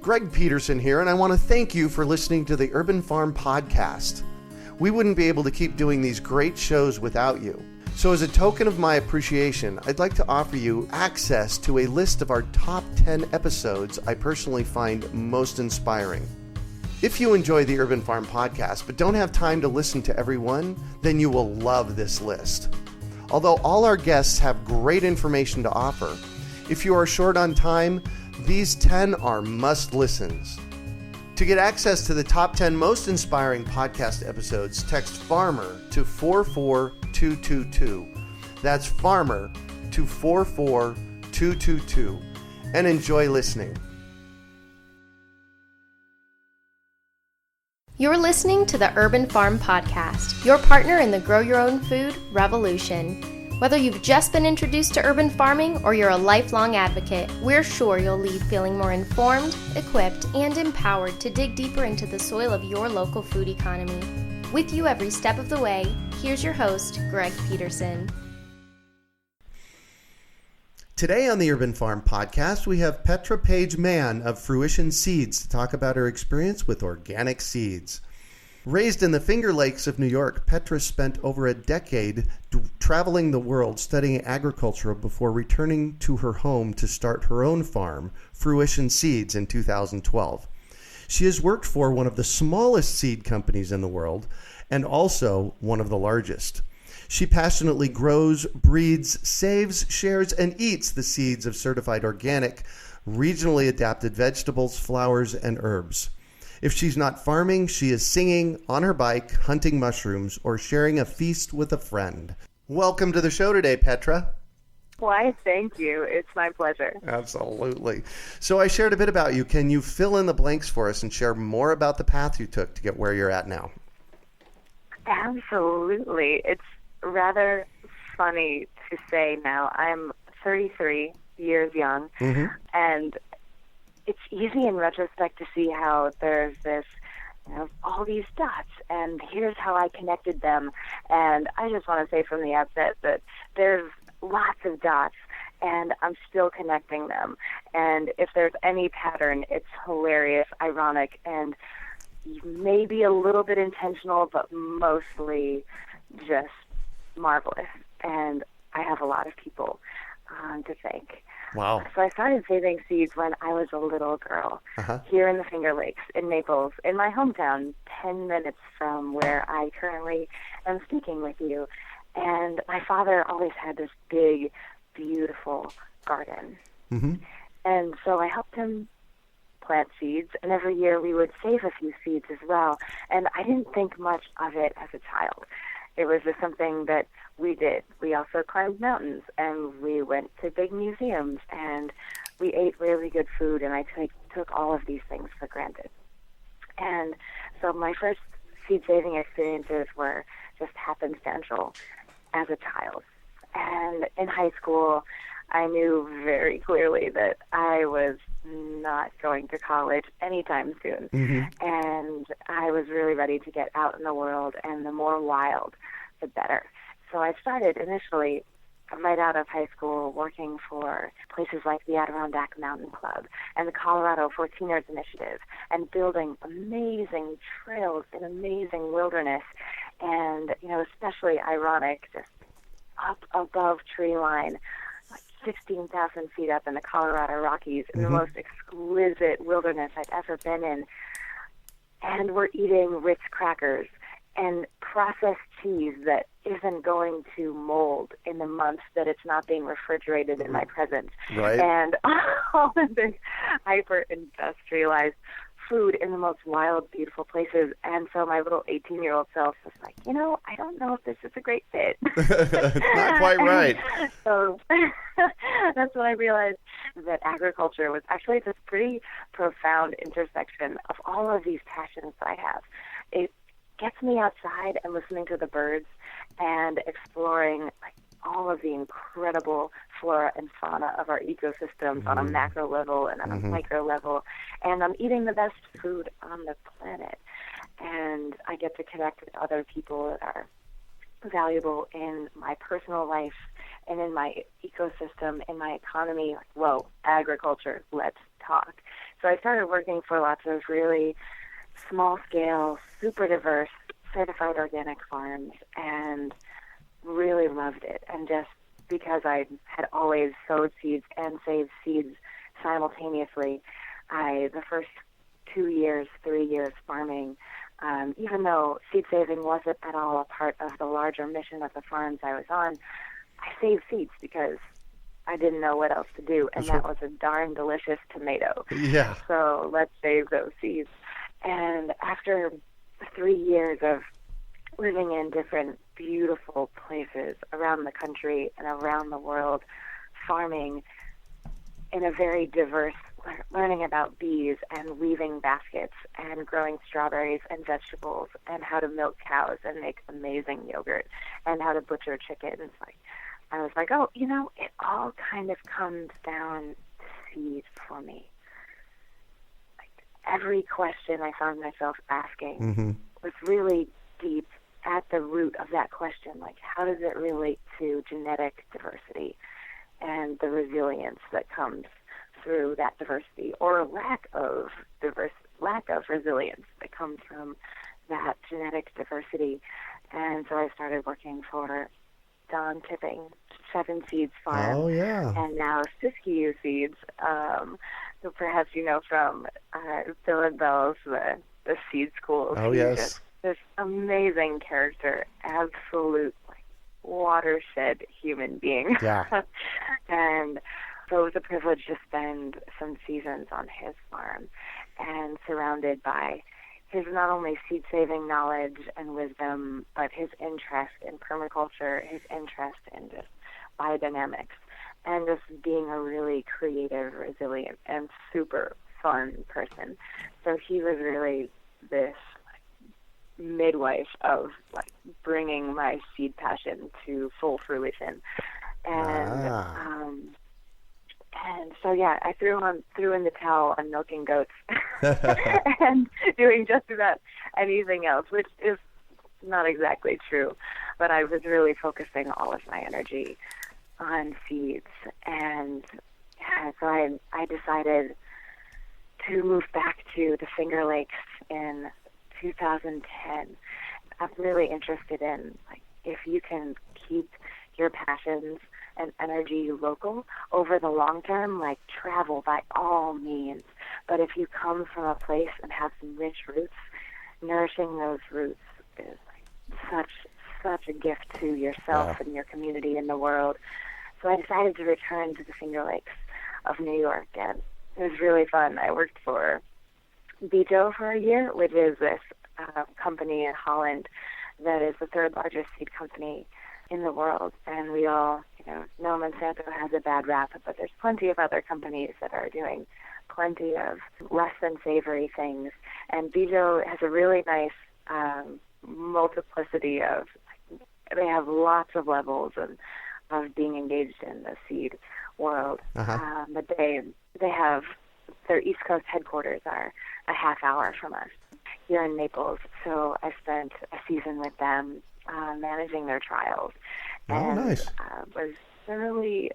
Greg Peterson here, and I want to thank you for listening to the Urban Farm Podcast. We wouldn't be able to keep doing these great shows without you. So as a token of my appreciation, I'd like to offer you access to a list of our top 10 episodes I personally find most inspiring. If you enjoy the Urban Farm Podcast but don't have time to listen to every one, then you will love this list. Although all our guests have great information to offer, if you are short on time, these 10 are must-listens. To get access to the top 10 most inspiring podcast episodes, text FARMER to 44222. That's FARMER to 44222. And enjoy listening. You're listening to the Urban Farm Podcast, your partner in the Grow Your Own Food revolution. Whether you've just been introduced to urban farming or you're a lifelong advocate, we're sure you'll leave feeling more informed, equipped, and empowered to dig deeper into the soil of your local food economy. With you every step of the way, here's your host, Greg Peterson. Today on the Urban Farm Podcast, we have Petra Page-Mann of Fruition Seeds to talk about her experience with organic seeds. Raised in the Finger Lakes of New York, Petra spent over a decade traveling the world studying agriculture before returning to her home to start her own farm, Fruition Seeds, in 2012. She has worked for one of the smallest seed companies in the world and also one of the largest. She passionately grows, breeds, saves, shares, and eats the seeds of certified organic, regionally adapted vegetables, flowers, and herbs. If she's not farming, she is singing, on her bike, hunting mushrooms, or sharing a feast with a friend. Welcome to the show today, Petra. Why, thank you. It's my pleasure. Absolutely. So I shared a bit about you. Can you fill in the blanks for us and share more about the path you took to get where you're at now? Absolutely. It's rather funny to say now. I'm 33 years young, and it's easy in retrospect to see how there's this, all these dots, and here's how I connected them. And I just want to say from the outset that there's lots of dots, and I'm still connecting them. And if there's any pattern, it's hilarious, ironic, and maybe a little bit intentional, but mostly just marvelous. And I have a lot of people to thank. Wow. So I started saving seeds when I was a little girl here in the Finger Lakes in Naples, in my hometown, 10 minutes from where I currently am speaking with you. And my father always had this big, beautiful garden. And so I helped him plant seeds, and every year we would save a few seeds as well. And I didn't think much of it as a child. It was just something that we did. We also climbed mountains, and we went to big museums, and we ate really good food, and I took all of these things for granted. And so my first seed-saving experiences were just happenstantial as a child. And in high school, I knew very clearly that I was not going to college anytime soon. And I was really ready to get out in the world, and the more wild, the better. So I started initially right out of high school working for places like the Adirondack Mountain Club and the Colorado 14ers Initiative, and building amazing trails in amazing wilderness, and, especially ironic, just up above tree line, 16,000 feet up in the Colorado Rockies, in the most exquisite wilderness I've ever been in. And we're eating Ritz crackers and processed cheese that isn't going to mold in the months that it's not being refrigerated in my presence. Right. And all of this hyper-industrialized food in the most wild, beautiful places. And so my little 18-year-old self was like, I don't know if this is a great fit. Not quite right. So that's when I realized that agriculture was actually this pretty profound intersection of all of these passions that I have. It gets me outside and listening to the birds and exploring all of the incredible flora and fauna of our ecosystems on a macro level and on a micro level. And I'm eating the best food on the planet. And I get to connect with other people that are valuable in my personal life and in my ecosystem, in my economy. Like, whoa, agriculture, let's talk. So I started working for lots of really small-scale, super diverse, certified organic farms, and really loved it. And just because I had always sowed seeds and saved seeds simultaneously, the first 2 years, 3 years farming, even though seed saving wasn't at all a part of the larger mission of the farms I was on, I saved seeds because I didn't know what else to do, and that was a darn delicious tomato. Yeah. So let's save those seeds. And after 3 years of living in different beautiful places around the country and around the world, farming in a very diverse, learning about bees and weaving baskets and growing strawberries and vegetables and how to milk cows and make amazing yogurt and how to butcher chickens. I was like, oh, it all kind of comes down to seeds for me. Every question I found myself asking was really deep at the root of that question. Like, how does it relate to genetic diversity and the resilience that comes through that diversity, or lack of resilience that comes from that genetic diversity? And so I started working for Don Tipping, Seven Seeds Farm. Oh, yeah. And now Siskiyou Seeds, who perhaps you know from Bill and Bell's, the seed schools. Oh, yes. This amazing character, absolute watershed human being. Yeah. And so it was a privilege to spend some seasons on his farm and surrounded by his not only seed-saving knowledge and wisdom, but his interest in permaculture, his interest in just biodynamics, and just being a really creative, resilient, and super fun person. So he was really this midwife of bringing my seed passion to full fruition. And so, yeah, I threw in the towel on milking goats and doing just about anything else, which is not exactly true. But I was really focusing all of my energy on seeds. And so I decided to move back to the Finger Lakes in 2010. I'm really interested in, if you can keep your passions and energy local over the long term, travel by all means. But if you come from a place and have some rich roots, nourishing those roots is such a gift to yourself and your community and the world. So I decided to return to the Finger Lakes of New York, and it was really fun. I worked for Bijo for a year, which is this company in Holland that is the third largest seed company in the world. And we all, know Monsanto has a bad rap, but there's plenty of other companies that are doing plenty of less than savory things. And Bijo has a really nice multiplicity of, they have lots of levels of being engaged in the seed world. But they have, their East Coast headquarters are a half hour from us here in Naples. So I spent a season with them managing their trials. And nice. Was thoroughly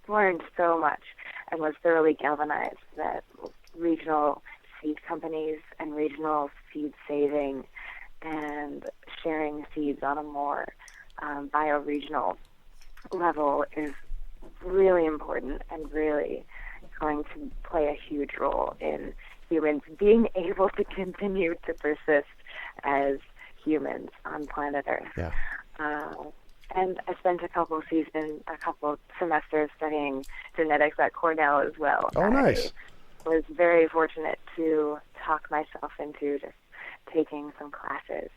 learned so much and was thoroughly galvanized that regional seed companies and regional seed saving and sharing seeds on a more bioregional level is really important and really going to play a huge role in humans being able to continue to persist as humans on planet Earth. Yeah. And I spent a couple semesters studying genetics at Cornell as well. Oh, nice. I was very fortunate to talk myself into just taking some classes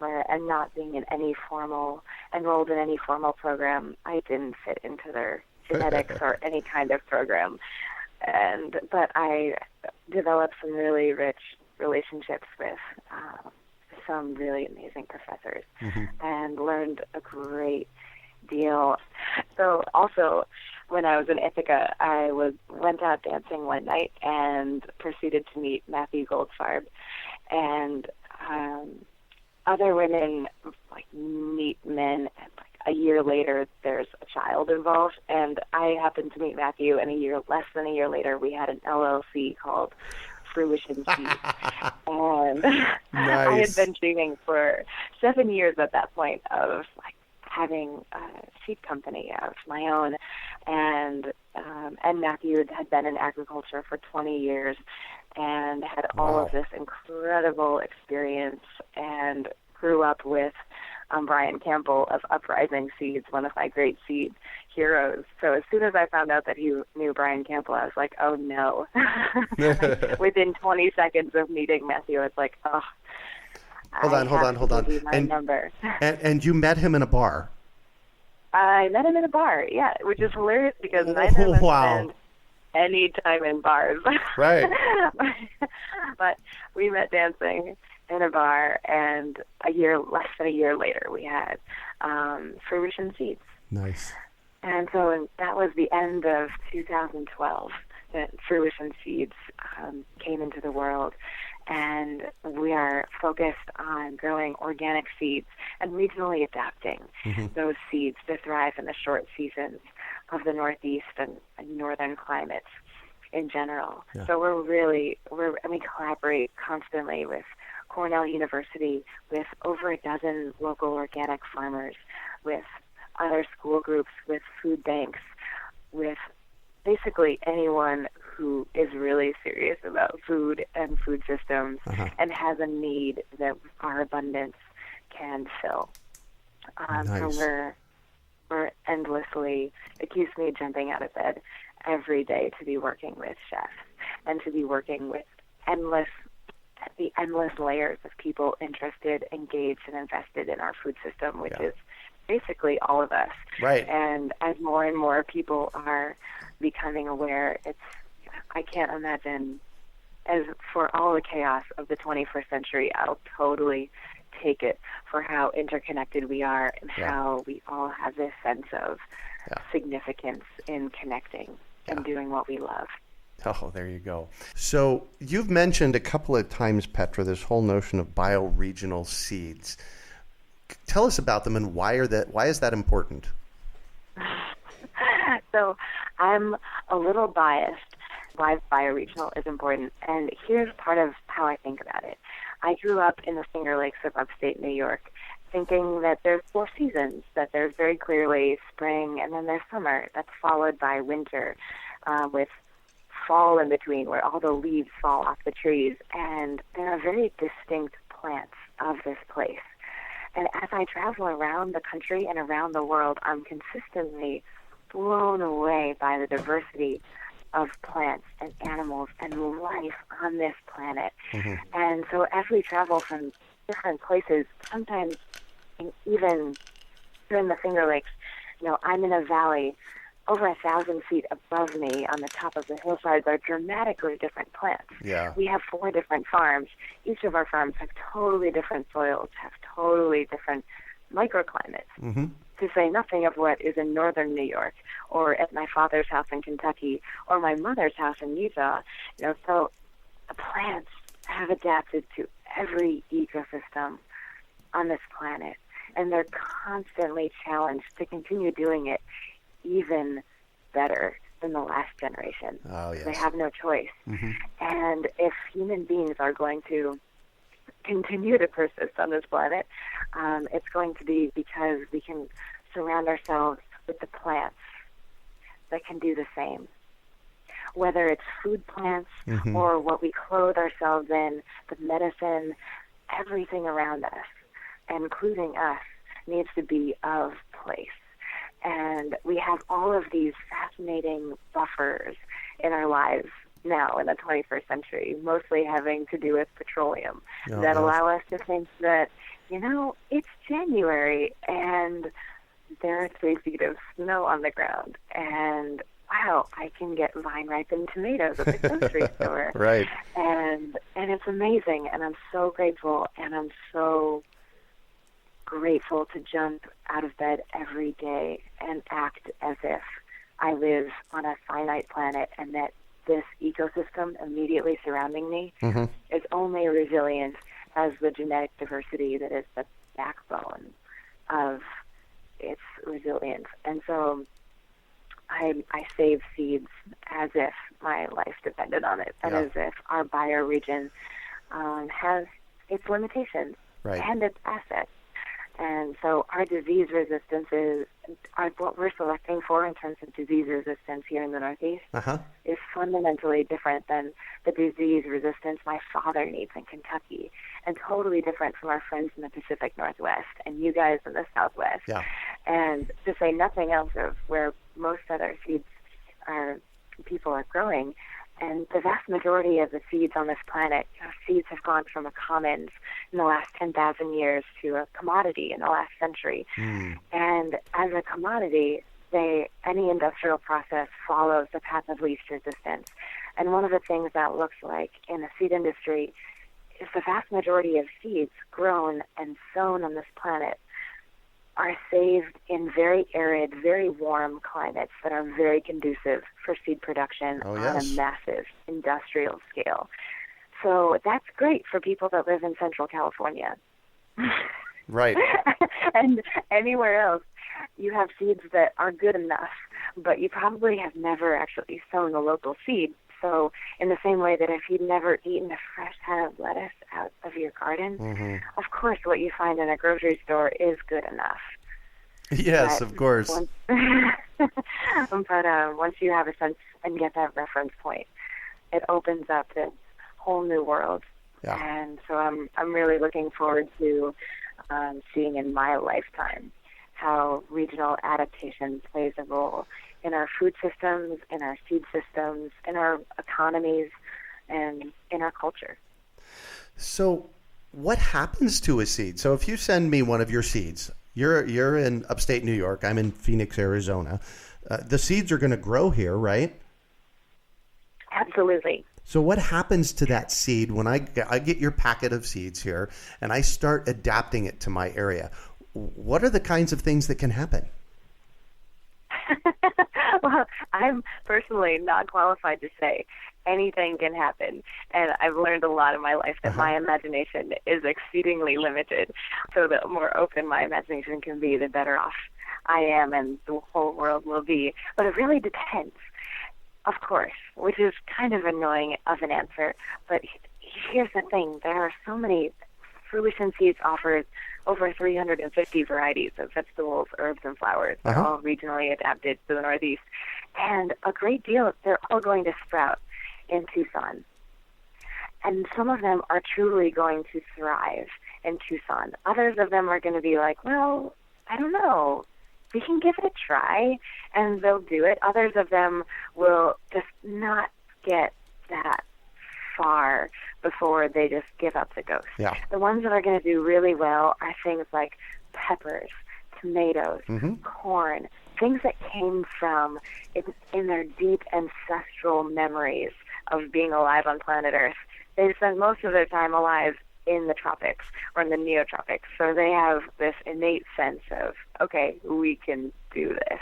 and not being enrolled in any formal program. I didn't fit into their genetics or any kind of program. But I developed some really rich relationships with some really amazing professors and learned a great deal. So also, when I was in Ithaca, I went out dancing one night and proceeded to meet Matthew Goldfarb. And other women like meet men, and like a year later there's a child involved. And I happened to meet Matthew, and less than a year later we had an LLC called Fruition Seeds. And Nice. I had been dreaming for 7 years at that point of like having a seed company of my own, and Matthew had been in agriculture for 20 years and had all of this incredible experience, and grew up with Brian Campbell of Uprising Seeds, one of my great seed heroes. So as soon as I found out that he knew Brian Campbell, I was like, oh no. Within 20 seconds of meeting Matthew, I was like, oh, hold on. And you met him in a bar? I met him in a bar, yeah, which is hilarious because neither of us spend any time in bars. Right. But we met dancing in a bar, and less than a year later, we had Fruition Seeds. Nice. And so that was the end of 2012 that Fruition Seeds came into the world. And we are focused on growing organic seeds and regionally adapting those seeds to thrive in the short seasons of the Northeast and northern climates in general. Yeah. So we collaborate constantly with Cornell University, with over a dozen local organic farmers, with other school groups, with food banks, with basically anyone who is really serious about food and food systems and has a need that our abundance can fill. Nice. So we're endlessly, it keeps me jumping out of bed every day to be working with chefs and to be working with the endless layers of people interested, engaged, and invested in our food system, which is basically all of us. Right. And as more and more people are becoming aware, I can't imagine, as for all the chaos of the 21st century, I'll totally take it for how interconnected we are and how we all have this sense of significance in connecting and doing what we love. Oh, there you go. So you've mentioned a couple of times, Petra, this whole notion of bioregional seeds. Tell us about them, and why is that important? So I'm a little biased why bioregional is important, and here's part of how I think about it. I grew up in the Finger Lakes of upstate New York, thinking that there's 4 seasons, that there's very clearly spring, and then there's summer that's followed by winter, with fall in between where all the leaves fall off the trees, and there are very distinct plants of this place. And as I travel around the country and around the world, I'm consistently blown away by the diversity of plants and animals and life on this planet. And so as we travel from different places, sometimes even here in the Finger Lakes, I'm in a valley. Over 1,000 feet above me on the top of the hillsides are dramatically different plants. Yeah. We have 4 different farms. Each of our farms have totally different soils, have totally different microclimates, to say nothing of what is in northern New York or at my father's house in Kentucky or my mother's house in Utah. So the plants have adapted to every ecosystem on this planet, and they're constantly challenged to continue doing it even better than the last generation. Oh, yes. They have no choice. And if human beings are going to continue to persist on this planet, it's going to be because we can surround ourselves with the plants that can do the same. Whether it's food plants or what we clothe ourselves in, the medicine, everything around us, including us, needs to be of place. And we have all of these fascinating buffers in our lives now in the 21st century, mostly having to do with petroleum, that allow us to think that, it's January and there are 3 feet of snow on the ground, and wow, I can get vine-ripened tomatoes at the grocery store. Right. And it's amazing, and I'm so grateful, and I'm so grateful to jump out of bed every day and act as if I live on a finite planet, and that this ecosystem immediately surrounding me is only resilient has the genetic diversity that is the backbone of its resilience. And so I save seeds as if my life depended on it, and as if our bioregion has its limitations and its assets. And so our disease resistances, what we're selecting for in terms of disease resistance here in the Northeast, is fundamentally different than the disease resistance my father needs in Kentucky, and totally different from our friends in the Pacific Northwest and you guys in the Southwest. Yeah. And to say nothing else of where most other seeds people are growing. And the vast majority of the seeds on this planet, seeds have gone from a commons in the last 10,000 years to a commodity in the last century. And as a commodity, any industrial process follows the path of least resistance. And one of the things that looks like in the seed industry is the vast majority of seeds grown and sown on this planet are saved in very arid, very warm climates that are very conducive for seed production on a massive industrial scale. So that's great for people that live in Central California. Right. And anywhere else, you have seeds that are good enough, but you probably have never actually sown a local seed. So in the same way that if you'd never eaten a fresh head of lettuce out of your garden, of course what you find in a grocery store is good enough. Yes, of course. But once you have a sense and get that reference point, it opens up this whole new world. Yeah. And so I'm really looking forward to seeing in my lifetime how regional adaptation plays a role in our food systems, in our seed systems, in our economies, and in our culture. So what happens to a seed? So if you send me one of your seeds, you're in upstate New York, I'm in Phoenix, Arizona. The seeds are going to grow here, right? Absolutely. So what happens to that seed when I get your packet of seeds here and I start adapting it to my area? What are the kinds of things that can happen? Well, I'm personally not qualified to say anything can happen. And I've learned a lot in my life that my imagination is exceedingly limited. So the more open my imagination can be, the better off I am and the whole world will be. But it really depends, of course, which is kind of annoying of an answer. But here's the thing. There are so many. Fruition Seeds offers over 350 varieties of vegetables, herbs, and flowers. They're all regionally adapted to the Northeast. And a great deal, they're all going to sprout in Tucson. And some of them are truly going to thrive in Tucson. Others of them are going to be like, well, I don't know. We can give it a try, and they'll do it. Others of them will just not get that far before they just give up the ghost. Yeah. The ones that are going to do really well are things like peppers, tomatoes, corn, things that came from in their deep ancestral memories of being alive on planet Earth. They spend most of their time alive in the tropics or in the neotropics, so they have this innate sense of, okay, we can do this.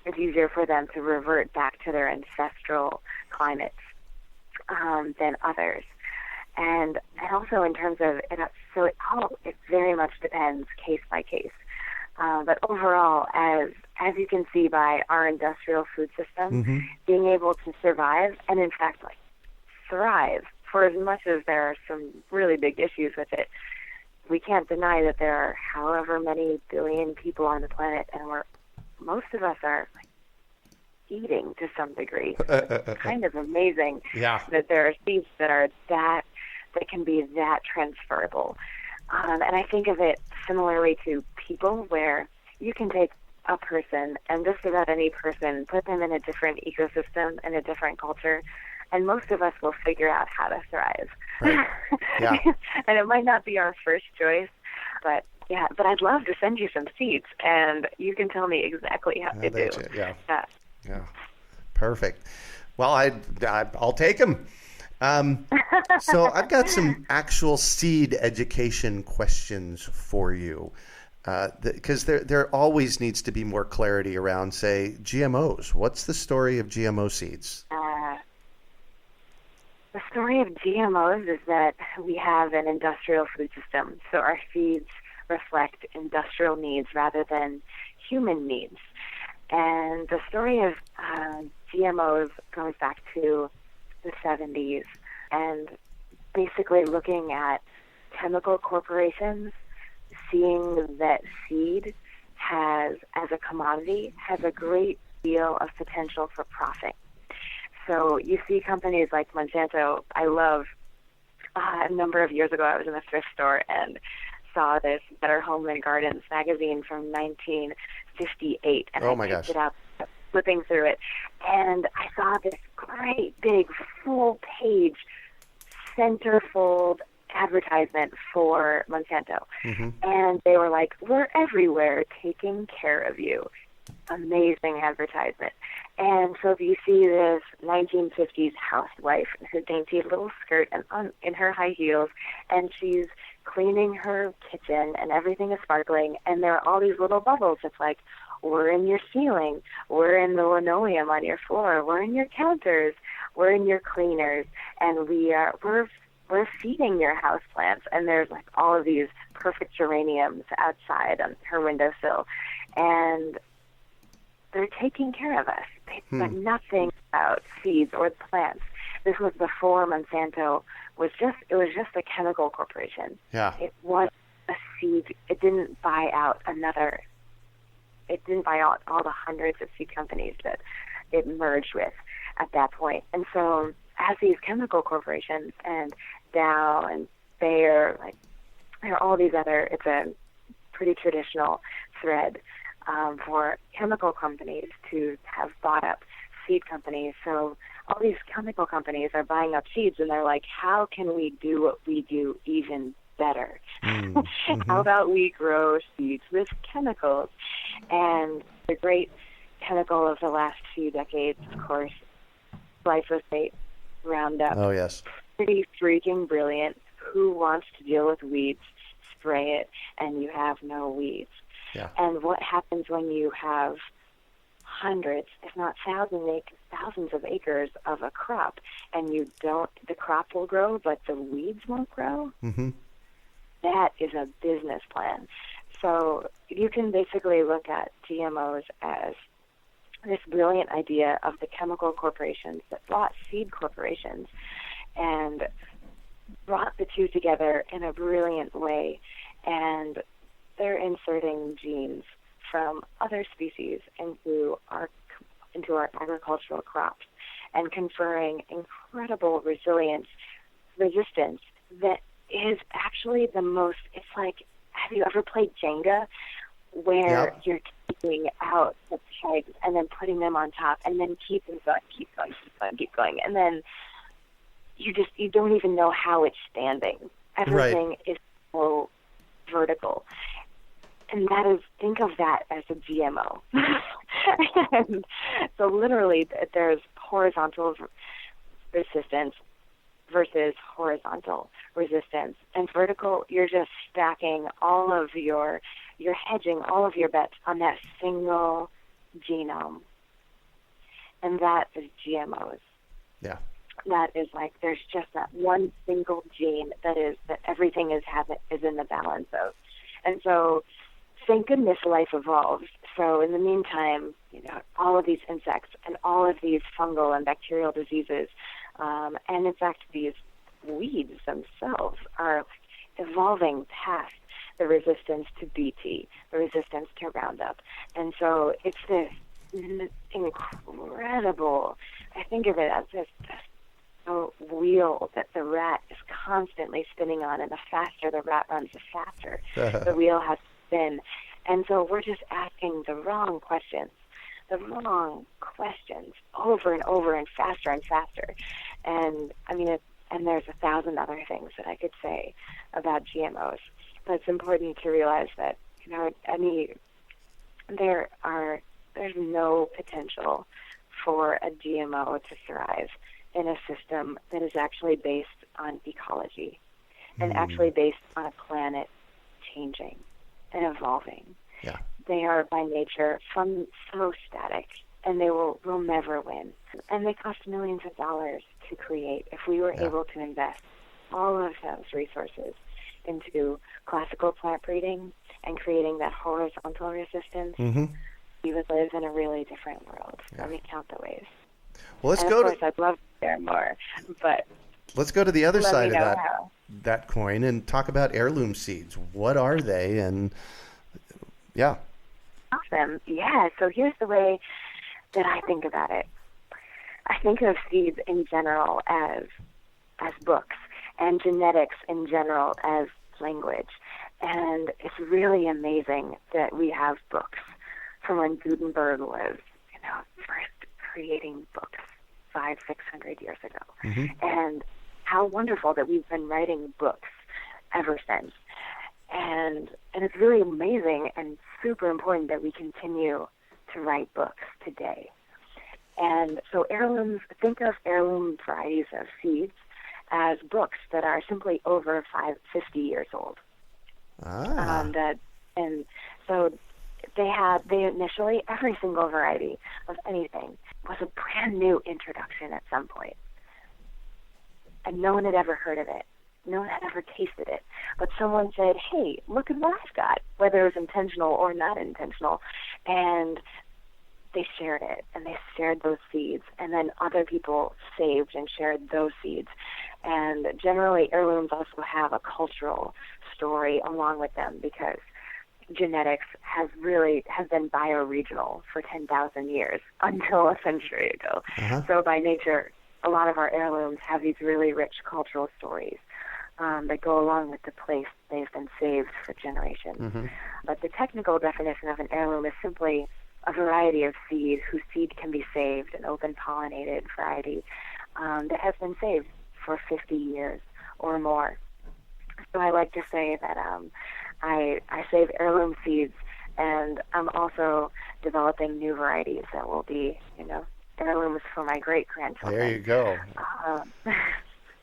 It's easier for them to revert back to their ancestral climates than others. And also in terms of it, so it very much depends case by case. But overall, as you can see by our industrial food system, being able to survive and in fact thrive, for as much as there are some really big issues with it, we can't deny that there are however many billion people on the planet, and most of us are eating to some degree. It's kind of amazing that there are seeds that can be that transferable. And I think of it similarly to people, where you can take a person, and just about any person, put them in a different ecosystem and a different culture, and most of us will figure out how to thrive. Right. Yeah. And it might not be our first choice, but I'd love to send you some seeds, and you can tell me exactly how to do. Yeah, perfect. Well, I'll take them. So I've got some actual seed education questions for you, because there always needs to be more clarity around, say, GMOs. What's the story of GMO seeds? The story of GMOs is that we have an industrial food system, so our seeds reflect industrial needs rather than human needs. And the story of GMOs goes back to the 70s, and basically looking at chemical corporations, seeing that seed has, as a commodity, has a great deal of potential for profit. So you see companies like Monsanto. I love, a number of years ago, I was in a thrift store and saw this Better Home and Gardens magazine from 1958, and I picked it up, flipping through it, and I saw this great big full-page centerfold advertisement for Monsanto. Mm-hmm. And they were like, "We're everywhere, taking care of you." Amazing advertisement. And so you see this 1950s housewife in her dainty little skirt and in her high heels, and she's cleaning her kitchen, and everything is sparkling, and there are all these little bubbles. It's like, we're in your ceiling, we're in the linoleum on your floor, we're in your counters, we're in your cleaners, and we're feeding your houseplants. And there's like all of these perfect geraniums outside on her windowsill, and they're taking care of us. But nothing about seeds or plants. This was before Monsanto was just a chemical corporation. Yeah. It was a seed. It didn't buy out all the hundreds of seed companies that it merged with at that point. And so as these chemical corporations and Dow and Bayer, like there are all these other, it's a pretty traditional thread for chemical companies to have bought up seed companies. So all these chemical companies are buying up seeds, and they're like, how can we do what we do even better? Mm-hmm. How about we grow seeds with chemicals? And the great chemical of the last few decades, of course, glyphosate, Roundup. Oh, yes. Pretty freaking brilliant. Who wants to deal with weeds? Spray it, and you have no weeds. Yeah. And what happens when you have hundreds, if not thousands of acres of a crop, and the crop will grow, but the weeds won't grow? Mm-hmm. That is a business plan. So you can basically look at GMOs as this brilliant idea of the chemical corporations that bought seed corporations and brought the two together in a brilliant way, and they're inserting genes from other species into our agricultural crops and conferring incredible resistance that is actually the most, it's like, have you ever played Jenga where you're taking out the pegs and then putting them on top and then keep going, and then you don't even know how it's standing. Everything is so vertical. And that is, think of that as a GMO. And so literally there's horizontal resistance versus horizontal resistance. And vertical, you're just stacking you're hedging all of your bets on that single genome. And that is GMOs. Yeah. That is like, there's just that one single gene that everything is in the balance of. And so, thank goodness life evolves. So in the meantime, all of these insects and all of these fungal and bacterial diseases, and in fact these weeds themselves are evolving past the resistance to Bt, the resistance to Roundup. And so it's this incredible, I think of it as this wheel that the rat is constantly spinning on, and the faster the rat runs, the faster the wheel has to spin. And so we're just asking the wrong questions over and over and faster and faster. And I mean, and there's 1,000 other things that I could say about GMOs, but it's important to realize that there's no potential for a GMO to thrive in a system that is actually based on ecology and actually based on a planet changing and evolving. Yeah. They are by nature so static and we'll never win. And they cost millions of dollars to create. If we were able to invest all of those resources into classical plant breeding and creating that horizontal resistance, we would live in a really different world. Let me count the ways. Well, of course, I'd love to share more, but let's go to the other side of that coin and talk about heirloom seeds. What are they? And Awesome. Yeah, so here's the way that I think about it. I think of seeds in general as books, and genetics in general as language. And it's really amazing that we have books from when Gutenberg was, first creating books 500-600 years ago. And how wonderful that we've been writing books ever since. And it's really amazing and super important that we continue to write books today. And so think of heirloom varieties of seeds as books that are simply over 50 years old. And so they initially, every single variety of anything was a brand new introduction at some point. And no one had ever heard of it. No one had ever tasted it. But someone said, hey, look at what I've got, whether it was intentional or not intentional. And they shared it, and they shared those seeds. And then other people saved and shared those seeds. And generally, heirlooms also have a cultural story along with them, because genetics has been bioregional for 10,000 years until a century ago. So by nature, a lot of our heirlooms have these really rich cultural stories that go along with the place they've been saved for generations. But the technical definition of an heirloom is simply a variety of seed whose seed can be saved, an open-pollinated variety that has been saved for 50 years or more. So I like to say that I save heirloom seeds, and I'm also developing new varieties that will be, heirlooms for my great-grandchildren. There you go.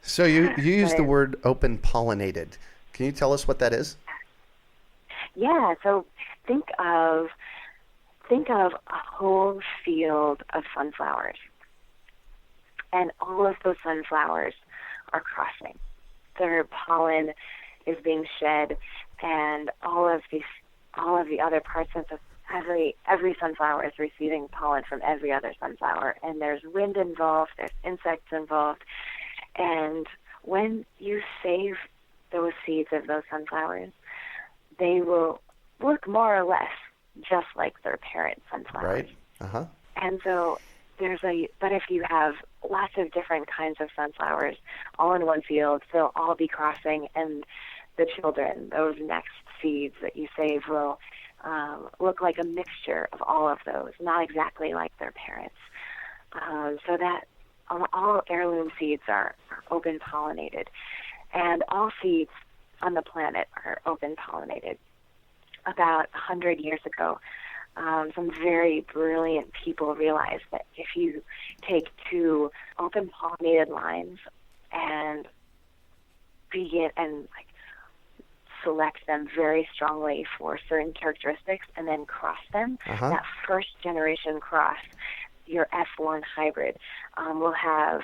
So you use the word open-pollinated. Can you tell us what that is? Yeah, so think of a whole field of sunflowers, and all of those sunflowers are crossing. Their pollen is being shed, and all of the other parts of every sunflower is receiving pollen from every other sunflower, and there's wind involved, there's insects involved, and when you save those seeds of those sunflowers, they will look more or less just like their parent sunflowers. Right. And so but if you have lots of different kinds of sunflowers all in one field, they'll all be crossing, and the children, those next seeds that you save, will look like a mixture of all of those, not exactly like their parents. So that all heirloom seeds are open-pollinated, and all seeds on the planet are open-pollinated. About 100 years ago, some very brilliant people realized that if you take two open-pollinated lines and select them very strongly for certain characteristics and then cross them, that first generation cross, your F1 hybrid, will have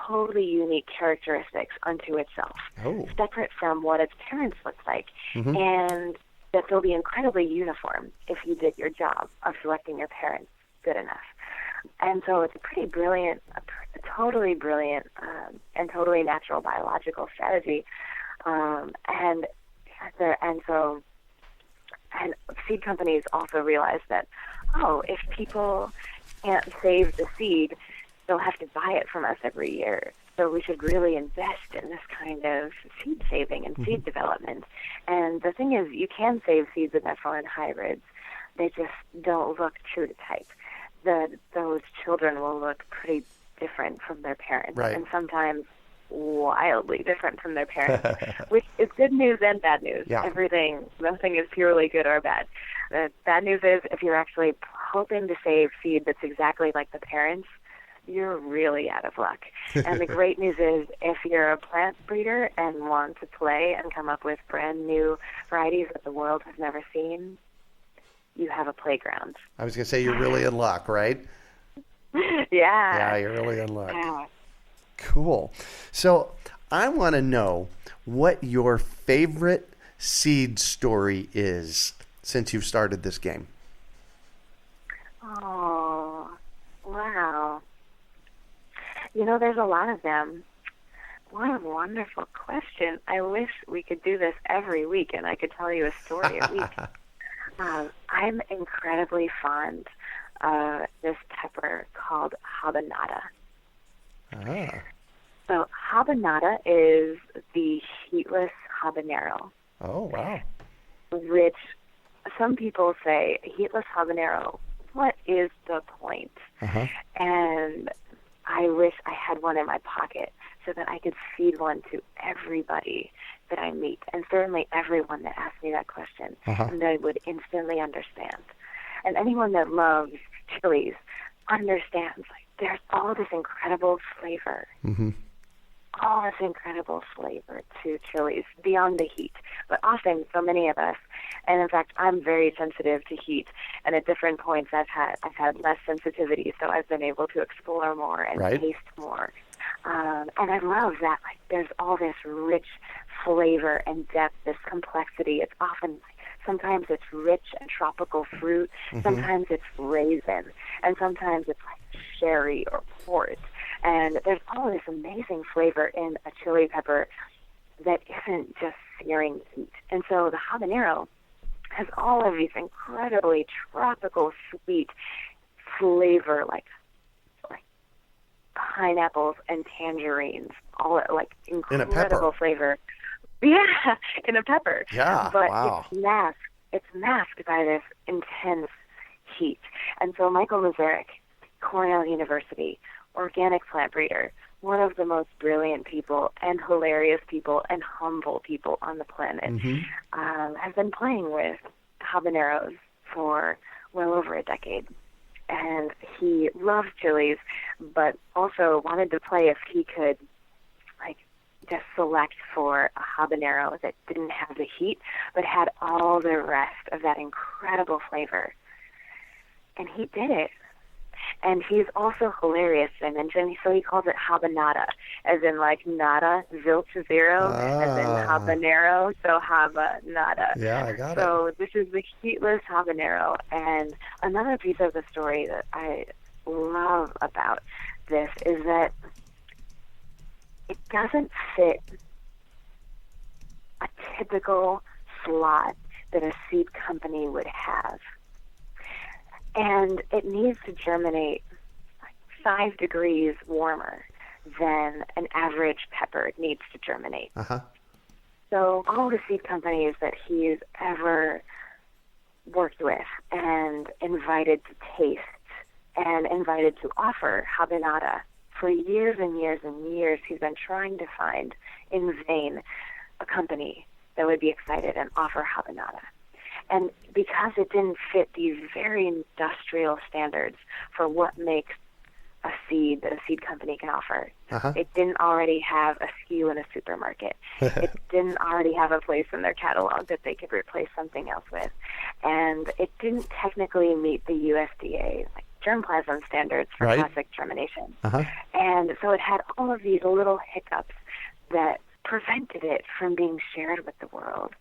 totally unique characteristics unto itself, separate from what its parents look like, and that they'll be incredibly uniform if you did your job of selecting your parents good enough. And so it's a pretty brilliant, a totally brilliant and totally natural biological strategy. And seed companies also realize that, if people can't save the seed, they'll have to buy it from us every year. So we should really invest in this kind of seed saving and seed development. And the thing is, you can save seeds in F1 hybrids. They just don't look true to type. Those children will look pretty different from their parents, and sometimes wildly different from their parents, which is good news and bad news. Nothing is purely good or bad. The bad news is if you're actually hoping to save seed that's exactly like the parents, you're really out of luck. And the great news is if you're a plant breeder and want to play and come up with brand new varieties that the world has never seen, you have a playground. I was going to say, you're really in luck, right? Yeah. Yeah, you're really in luck. Yeah. Cool. So I want to know what your favorite seed story is since you've started this game. Oh, wow. There's a lot of them. What a wonderful question. I wish we could do this every week and I could tell you a story a week. I'm incredibly fond of this pepper called Habanero. Ah. So Habanero is the heatless habanero. Oh, wow. Which some people say, heatless habanero, what is the point? Uh-huh. And I wish I had one in my pocket so that I could feed one to everybody that I meet, and certainly everyone that asks me that question, and they would instantly understand. And anyone that loves chilies understands, like, there's all this incredible flavor, all this incredible flavor to chilies beyond the heat. But often, so many of us, and in fact, I'm very sensitive to heat, and at different points I've had less sensitivity, so I've been able to explore more and taste more. And I love that, like, there's all this rich flavor and depth, this complexity. It's often, sometimes it's rich and tropical fruit, sometimes it's raisin, and sometimes it's like sherry or port. And there's all this amazing flavor in a chili pepper that isn't just searing heat. And so the habanero has all of these incredibly tropical, sweet flavor, like pineapples and tangerines, all like incredible flavor. Yeah, in a pepper. Yeah, but wow. It's masked by this intense heat. And so Michael Mazurek, Cornell University, organic plant breeder, one of the most brilliant people and hilarious people and humble people on the planet, has been playing with habaneros for well over a decade. And he loves chilies, but also wanted to play if he could, like, just select for a habanero that didn't have the heat, but had all the rest of that incredible flavor. And he did it. And he's also hilarious, I mentioned, so he calls it habanada, as in like nada, zilch, zero, as in habanero, so habanada. Yeah, I got it. So this is the heatless habanero. And another piece of the story that I love about this is that it doesn't fit a typical slot that a seed company would have. And it needs to germinate like 5 degrees warmer than an average pepper needs to germinate. So all the seed companies that he's ever worked with and invited to taste and invited to offer habanero, for years and years and years, he's been trying to find in vain a company that would be excited and offer habanero. And because it didn't fit these very industrial standards for what makes a seed that a seed company can offer, it didn't already have a SKU in a supermarket. It didn't already have a place in their catalog that they could replace something else with. And it didn't technically meet the USDA germplasm standards for classic germination. And so it had all of these little hiccups that prevented it from being shared with the world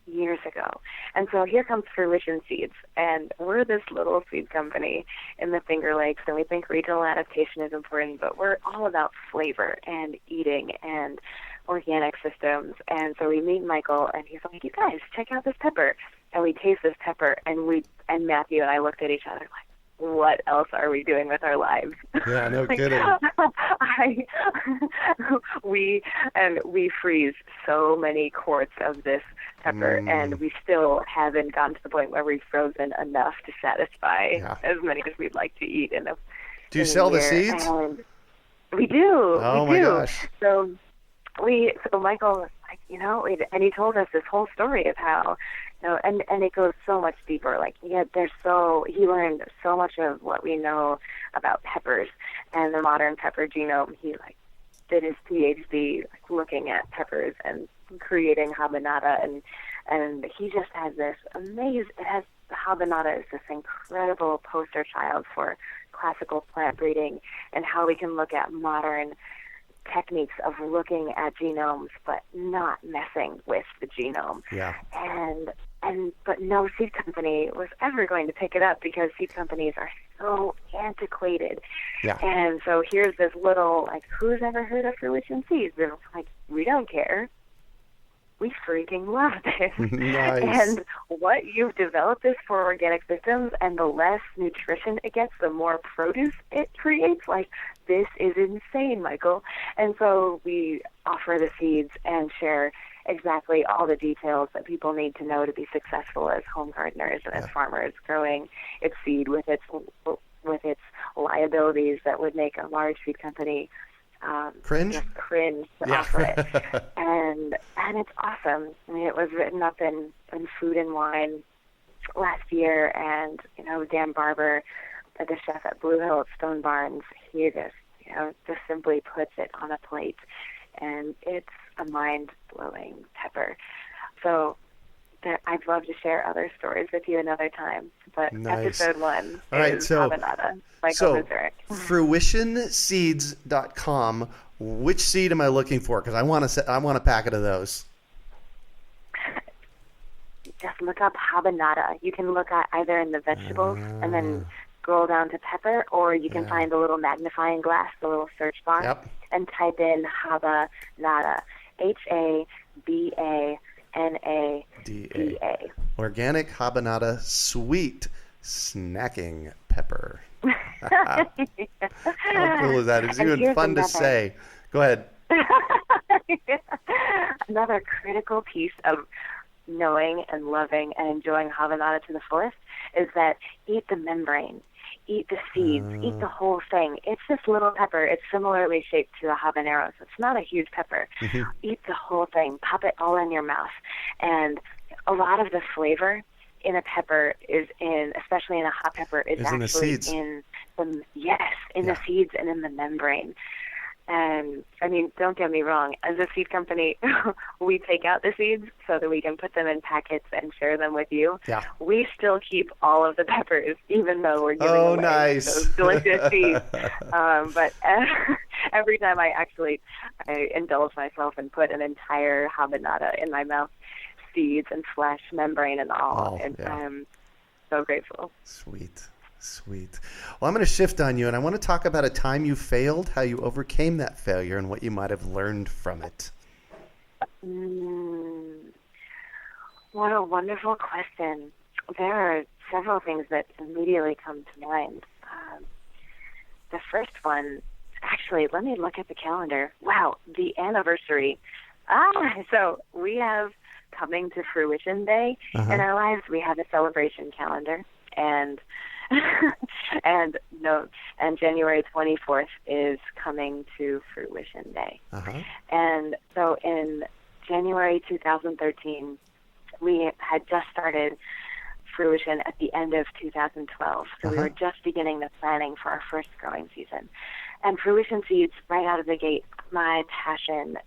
years ago. And so here comes Fruition Seeds, and we're this little seed company in the Finger Lakes, and we think regional adaptation is important, but we're all about flavor and eating and organic systems. And so we meet Michael, and he's like, you guys, check out this pepper. And we taste this pepper, and Matthew and I looked at each other like, what else are we doing with our lives? Yeah, no kidding. We freeze so many quarts of this pepper, and we still haven't gotten to the point where we've frozen enough to satisfy as many as we'd like to eat in a Do you sell the seeds? And we do. Oh, my gosh. So Michael was like, and he told us this whole story of how, and it goes so much deeper. Like, he learned so much of what we know about peppers and the modern pepper genome. He did his PhD looking at peppers and creating habanero, and he just has this amazing. It has Habanero is this incredible poster child for classical plant breeding and how we can look at modern techniques of looking at genomes but not messing with the genome. Yeah. But no seed company was ever going to pick it up because seed companies are so antiquated. Yeah. And so here's this little, like, who's ever heard of Fruition Seeds? They're like, we don't care. We freaking love this. Nice. And what you've developed is for organic systems, and the less nutrition it gets, the more produce it creates. Like, this is insane, Michael. And so we offer the seeds and share exactly all the details that people need to know to be successful as home gardeners and as farmers, growing its seed with its liabilities that would make a large seed company cringe to offer it. And it's awesome. I mean, it was written up in Food and Wine last year, and Dan Barber, the chef at Blue Hill at Stone Barns, he just simply puts it on a plate, and it's a mind-blowing pepper. So I'd love to share other stories with you another time, but nice. Episode 1 All right, is so, Habanero, Michael Mazurek. FruitionSeeds.com. Which seed am I looking for? Because I want a packet of those. Just look up Habanero. You can look at either in the vegetables and then scroll down to pepper, or you can find the little magnifying glass, the little search bar, and type in Habanero. Habanada. Organic Habanero sweet snacking pepper. How cool is that? It's even fun to say. Go ahead. Another critical piece of knowing and loving and enjoying Habanero to the fullest is that eat the membrane, eat the seeds, eat the whole thing. It's this little pepper. It's similarly shaped to a habanero, so it's not a huge pepper. Eat the whole thing. Pop it all in your mouth. And a lot of the flavor in a pepper especially in a hot pepper, is actually in the seeds and in the membrane. And I mean, don't get me wrong, as a seed company, we take out the seeds so that we can put them in packets and share them with you. Yeah. We still keep all of the peppers, even though we're giving away those delicious seeds. But every time I indulge myself and put an entire habanero in my mouth, seeds and flesh, membrane and all. I'm so grateful. Sweet. Well, I'm going to shift on you, and I want to talk about a time you failed, how you overcame that failure, and what you might have learned from it. What a wonderful question. There are several things that immediately come to mind. The first one, actually, let me look at the calendar. Wow, the anniversary. So we have coming to Fruition Day in our lives. We have a celebration calendar, and January 24th is coming to Fruition Day. And so in January 2013, we had just started Fruition at the end of 2012. So we were just beginning the planning for our first growing season. And Fruition Seeds, right out of the gate, my passion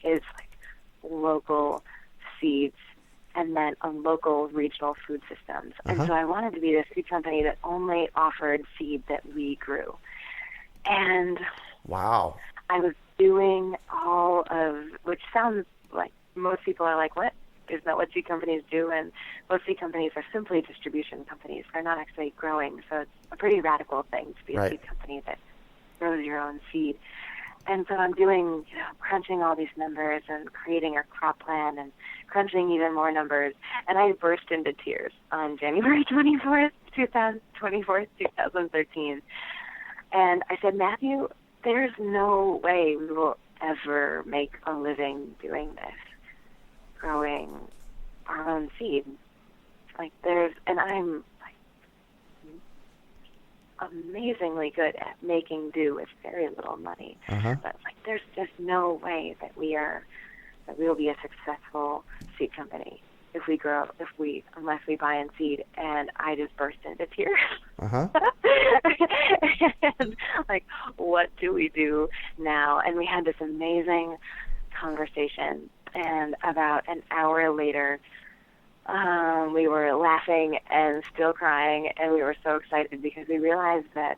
is like local seeds and then on local regional food systems. And so I wanted to be the seed company that only offered seed that we grew. And wow, I was doing all of, which sounds like most people are like, what? Isn't that what seed companies do? And most seed companies are simply distribution companies. They're not actually growing. So it's a pretty radical thing to be a seed company that grows your own seed. And so I'm doing, crunching all these numbers and creating a crop plan and crunching even more numbers. And I burst into tears on January 24th, 2013. And I said, Matthew, there's no way we will ever make a living doing this, growing our own seed. And I'm amazingly good at making do with very little money. But there's just no way that we will be a successful seed company unless we buy in seed. And I just burst into tears. And what do we do now? And we had this amazing conversation, and about an hour later We were laughing and still crying, and we were so excited because we realized that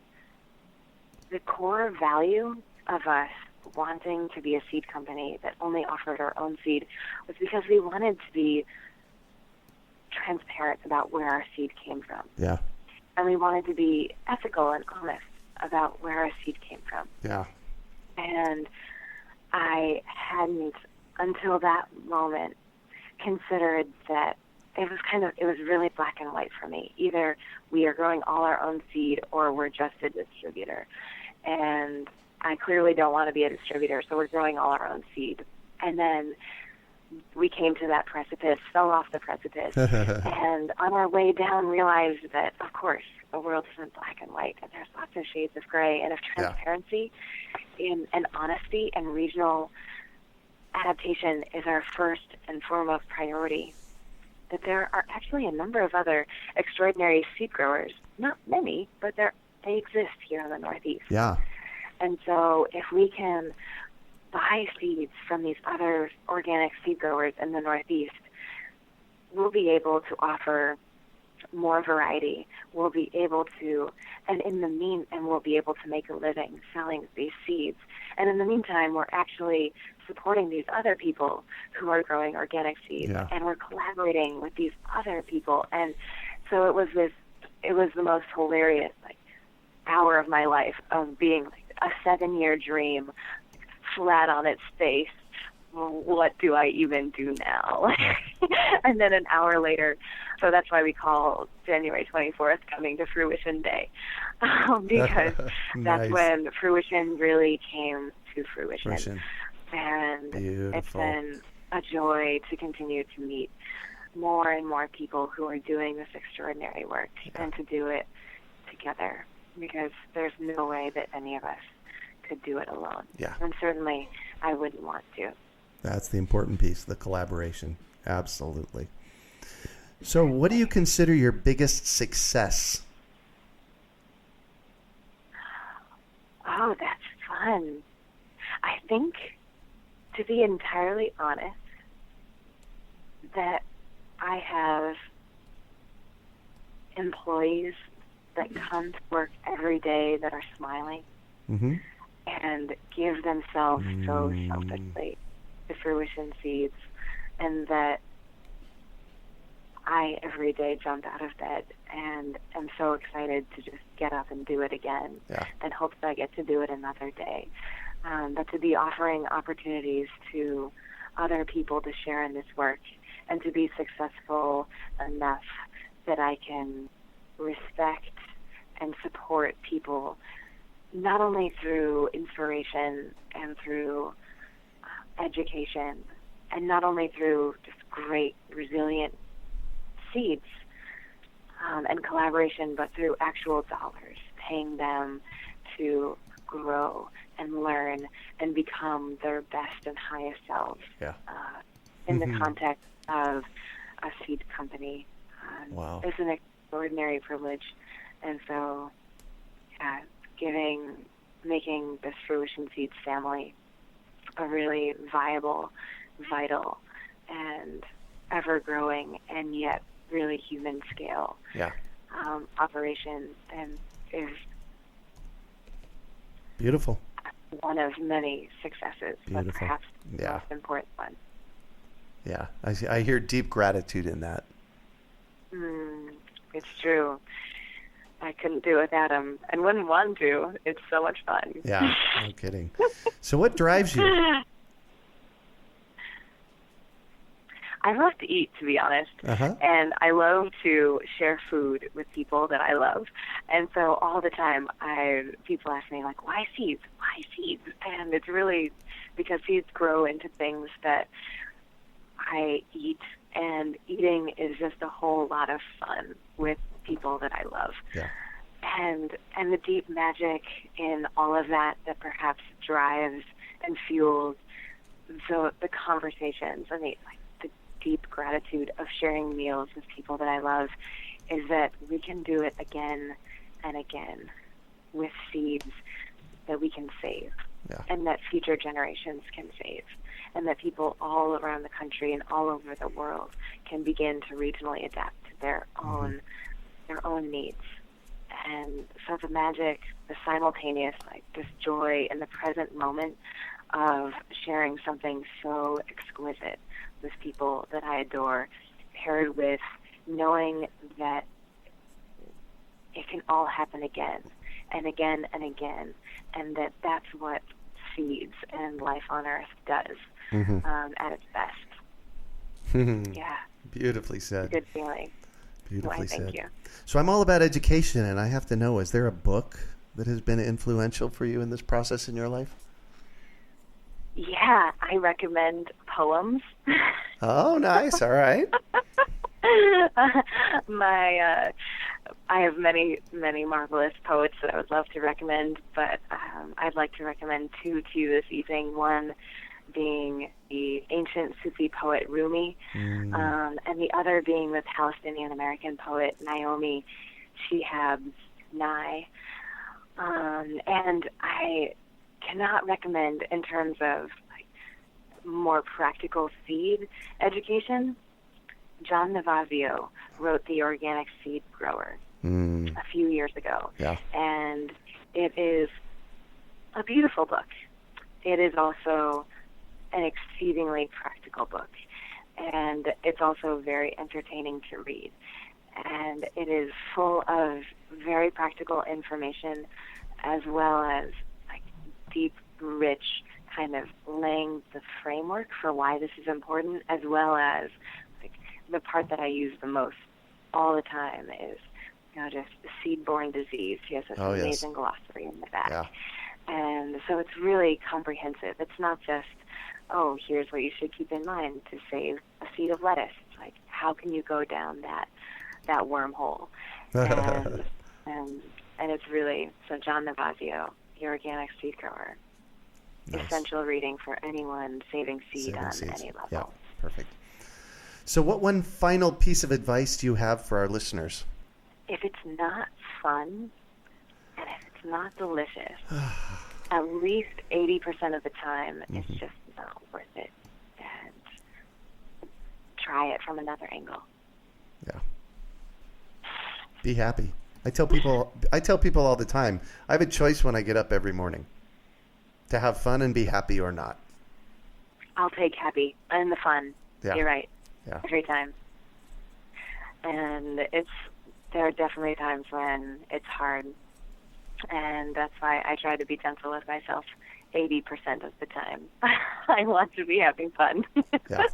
the core value of us wanting to be a seed company that only offered our own seed was because we wanted to be transparent about where our seed came from. Yeah. And we wanted to be ethical and honest about where our seed came from. Yeah. And I hadn't, until that moment, considered that it was really black and white for me. Either we are growing all our own seed or we're just a distributor. And I clearly don't want to be a distributor, so we're growing all our own seed. And then we came to that precipice, fell off the precipice, and on our way down realized that, of course, the world isn't black and white, and there's lots of shades of gray. And if transparency and honesty and regional adaptation is our first and foremost priority, that there are actually a number of other extraordinary seed growers. Not many, but they exist here in the Northeast. Yeah. And so if we can buy seeds from these other organic seed growers in the Northeast, we'll be able to offer more variety. We'll be able to, and we'll be able to make a living selling these seeds. And in the meantime, we're actually supporting these other people who are growing organic seeds, and we're collaborating with these other people. And so it was the most hilarious hour of my life of being a 7-year dream flat on its face. Well, what do I even do now? And then an hour later, so that's why we call January 24th Coming to Fruition Day, because that's when fruition really came to fruition. And Beautiful. It's been a joy to continue to meet more and more people who are doing this extraordinary work and to do it together, because there's no way that any of us could do it alone. Yeah. And certainly I wouldn't want to. That's the important piece, the collaboration. Absolutely. So what do you consider your biggest success? Oh, that's fun. I think, to be entirely honest, that I have employees that come to work every day that are smiling and give themselves so selfishly to Fruition Seeds, and that I every day jump out of bed and am so excited to just get up and do it again and hope that I get to do it another day. But to be offering opportunities to other people to share in this work and to be successful enough that I can respect and support people not only through inspiration and through education, and not only through just great, resilient seeds and collaboration, but through actual dollars, paying them to grow and learn and become their best and highest selves in the context of a seed company. It's an extraordinary privilege. And so making this Fruition Seeds family a really viable, vital, and ever-growing, and yet really human scale operation, and is beautiful. One of many successes, Beautiful. But perhaps the most important one. Yeah, I hear deep gratitude in that. It's true. I couldn't do it without him, and wouldn't want to. It's so much fun. Yeah, no kidding. So what drives you? I love to eat, to be honest, and I love to share food with people that I love. And so all the time, people ask me, like, why seeds? Why seeds? And it's really because seeds grow into things that I eat, and eating is just a whole lot of fun with people that I love. Yeah. And the deep magic in all of that perhaps drives and fuels the conversations and the deep gratitude of sharing meals with people that I love is that we can do it again and again with seeds that we can save and that future generations can save, and that people all around the country and all over the world can begin to regionally adapt to their own needs. And so the magic, the simultaneous, like this joy in the present moment of sharing something so exquisite with people that I adore, paired with knowing that it can all happen again and again and again, and that's what seeds and life on Earth does at its best. Yeah. Beautifully said. It's a good feeling. Beautifully said. Thank you. So I'm all about education, and I have to know, is there a book that has been influential for you in this process in your life? Yeah, I recommend poems. Oh, nice. All right. I have many marvelous poets that I would love to recommend, but I'd like to recommend two to you this evening. One being the ancient Sufi poet Rumi, and the other being the Palestinian-American poet Naomi Shihab Nye. And I cannot recommend, in terms of like more practical seed education, John Navazio wrote The Organic Seed Grower a few years ago. Yeah. And it is a beautiful book. It is also an exceedingly practical book. And it's also very entertaining to read. And it is full of very practical information, as well as like deep, rich kind of laying the framework for why this is important, as well as the part that I use the most all the time is, just seed-borne disease. He has this amazing glossary in the back. Yeah. And so it's really comprehensive. It's not just, here's what you should keep in mind to save a seed of lettuce. It's like, how can you go down that wormhole? And it's really, so John Navazio, The Organic Seed Grower, essential reading for anyone saving seed on any level. Yeah, perfect. So what one final piece of advice do you have for our listeners? If it's not fun and if it's not delicious, at least 80% of the time, it's just not worth it. And try it from another angle. Yeah. Be happy. I tell people all the time, I have a choice when I get up every morning to have fun and be happy or not. I'll take happy and the fun. Yeah. You're right. Yeah. Every time. And there are definitely times when it's hard. And that's why I try to be gentle with myself 80% of the time. I want to be having fun. Yeah.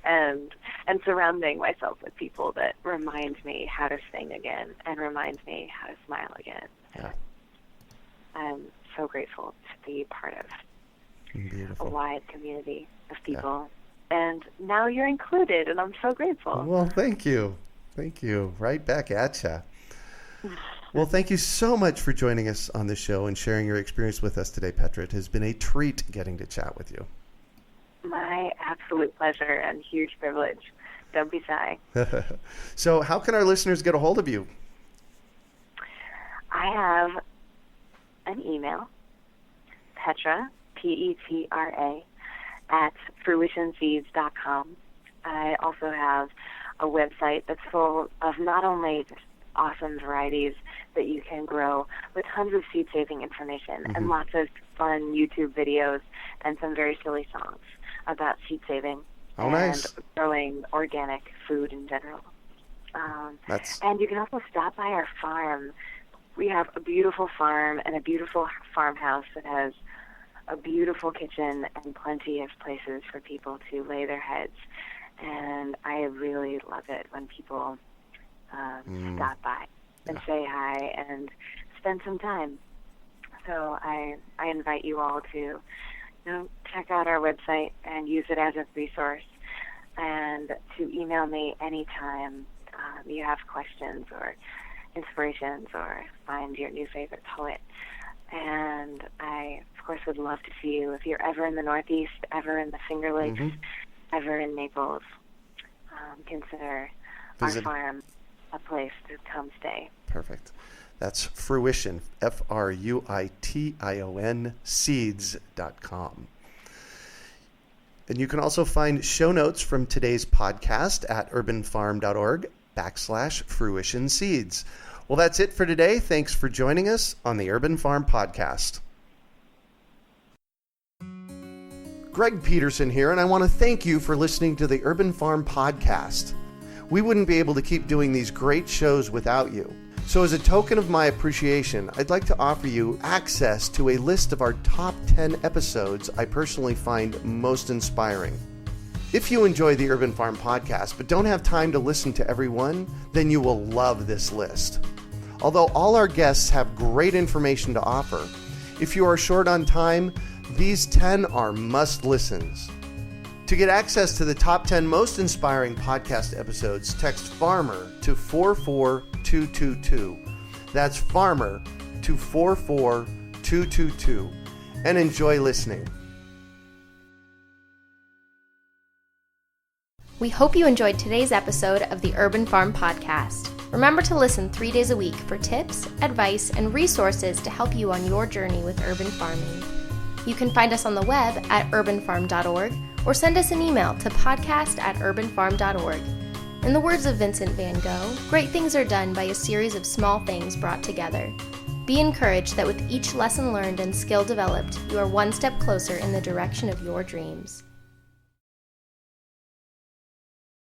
And surrounding myself with people that remind me how to sing again and remind me how to smile again. Yeah. I'm so grateful to be part of a wide community of people. Yeah. And now you're included, and I'm so grateful. Well, thank you. Thank you. Right back at you. Well, thank you so much for joining us on the show and sharing your experience with us today, Petra. It has been a treat getting to chat with you. My absolute pleasure and huge privilege. Don't be shy. So how can our listeners get a hold of you? I have an email, Petra, Petra, at fruitionseeds.com. I also have a website that's full of not only just awesome varieties that you can grow, but tons of seed-saving information and lots of fun YouTube videos and some very silly songs about seed saving and growing organic food in general. And you can also stop by our farm. We have a beautiful farm and a beautiful farmhouse that has a beautiful kitchen and plenty of places for people to lay their heads. And I really love it when people stop by and say hi and spend some time. So I invite you all to check out our website and use it as a resource, and to email me anytime you have questions or inspirations or find your new favorite poet. And I, of course, would love to see you if you're ever in the Northeast, ever in the Finger Lakes, ever in Naples. Consider our farm a place to come stay. Perfect. That's Fruition, Fruition, seeds.com. And you can also find show notes from today's podcast at urbanfarm.org/Fruition Seeds. Well, that's it for today. Thanks for joining us on the Urban Farm Podcast. Greg Peterson here, and I want to thank you for listening to the Urban Farm Podcast. We wouldn't be able to keep doing these great shows without you. So as a token of my appreciation, I'd like to offer you access to a list of our top 10 episodes I personally find most inspiring. If you enjoy the Urban Farm Podcast but don't have time to listen to every one, then you will love this list. Although all our guests have great information to offer, if you are short on time, these 10 are must-listens. To get access to the top 10 most inspiring podcast episodes, text FARMER to 44222. That's FARMER to 44222. And enjoy listening. We hope you enjoyed today's episode of the Urban Farm Podcast. Remember to listen 3 days a week for tips, advice, and resources to help you on your journey with urban farming. You can find us on the web at urbanfarm.org or send us an email to podcast@urbanfarm.org. In the words of Vincent van Gogh, great things are done by a series of small things brought together. Be encouraged that with each lesson learned and skill developed, you are one step closer in the direction of your dreams.